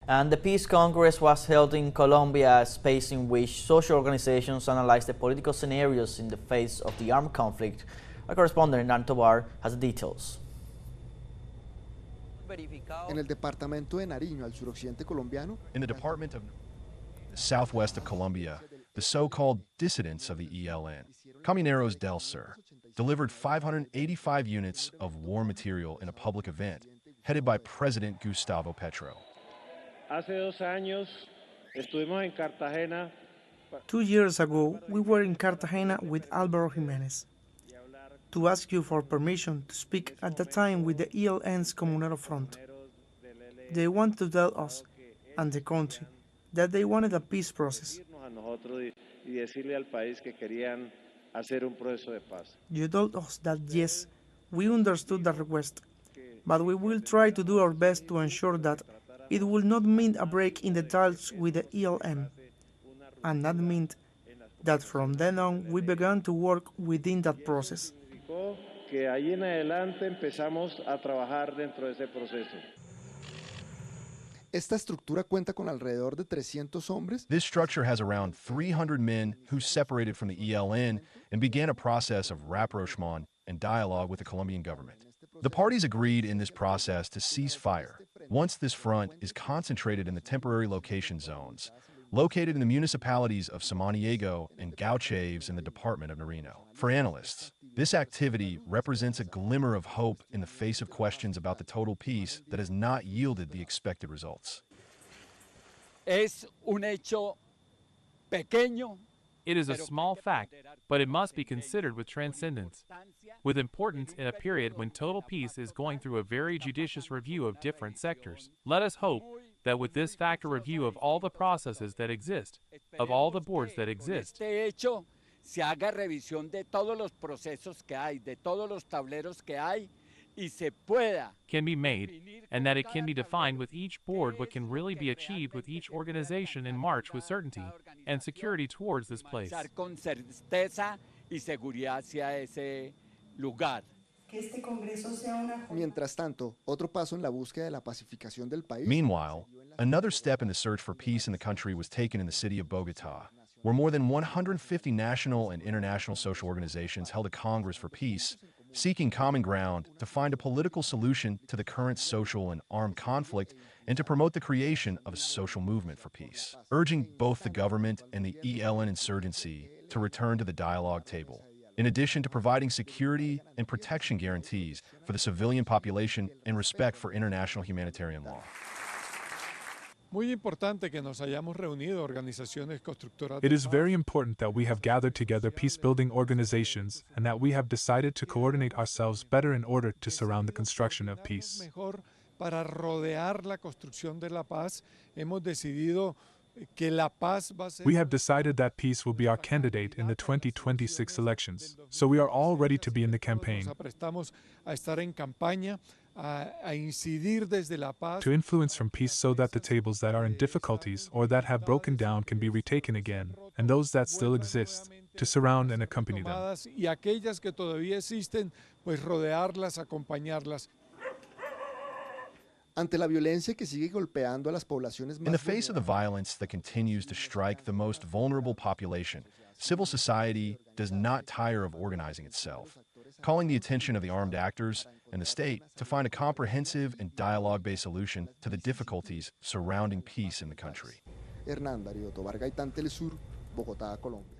And the Peace Congress was held in Colombia, a space in which social organizations analyze the political scenarios in the face of the armed conflict. Our correspondent Hernán Tobar has the details. En el departamento de Nariño, al suroccidente colombiano. In the department of southwest of Colombia, the so-called dissidents of the ELN, Camioneros del Sur, delivered 585 units of war material in a public event headed by President Gustavo Petro. Hace 2 años estuvimos en Cartagena. 2 years ago, we were in Cartagena with Álvaro Jiménez to ask you for permission to speak at the time with the ELN's Comunero Front. They want to tell us and the country that they wanted a peace process. You told us that yes, we understood the request, but we will try to do our best to ensure that it will not mean a break in the talks with the ELN. And that meant that from then on we began to work within that process. Esta estructura cuenta con alrededor de 300 hombres. This structure has around 300 men who separated from the ELN and began a process of rapprochement and dialogue with the Colombian government. The parties agreed in this process to cease fire once this front is concentrated in the temporary location zones, located in the municipalities of Samaniego and Gauchaves in the department of Nariño. For analysts, this activity represents a glimmer of hope in the face of questions about the total peace that has not yielded the expected results. Es un hecho pequeño. It is a small fact, but it must be considered with transcendence, with importance in a period when total peace is going through a very judicious review of different sectors. Let us hope that with this factor review of all the processes that exist, of all the boards that exist, se haga revisión de todos los procesos que hay, de todos los tableros que hay, y se pueda can be made, and that it can be defined with each board what can really be achieved with each organization in march with certainty and security towards this place. Con certeza y seguridad hacia ese lugar. Mientras tanto, otro paso en la búsqueda de la pacificación del país. Meanwhile, another step in the search for peace in the country was taken in the city of Bogotá, where more than 150 national and international social organizations held a Congress for peace, seeking common ground to find a political solution to the current social and armed conflict and to promote the creation of a social movement for peace, urging both the government and the ELN insurgency to return to the dialogue table, in addition to providing security and protection guarantees for the civilian population and respect for international humanitarian law. Muy importante que nos hayamos reunido organizaciones constructoras. It is very important that we have gathered together peace-building organizations and that we have decided to coordinate ourselves better in order to surround the construction of peace. Mejor para rodear la construcción de la paz, hemos decidido que la paz va a ser. We have decided that peace will be our candidate in the 2026 elections, so we are all ready to be in the campaign. Nos aprestamos a estar en campaña, a incidir desde la paz. To influence from peace so that the tables that are in difficulties or that have broken down can be retaken again, and those that still exist, to surround and accompany them. Y aquellas que todavía existen, pues rodearlas, acompañarlas. Ante la violencia que sigue golpeando a las poblaciones más. In the face of the violence that continues to strike the most vulnerable population, civil society does not tire of organizing itself, calling the attention of the armed actors and the state to find a comprehensive and dialogue-based solution to the difficulties surrounding peace in the country. Hernán Darío Tobar, teleSUR, Bogotá, Colombia.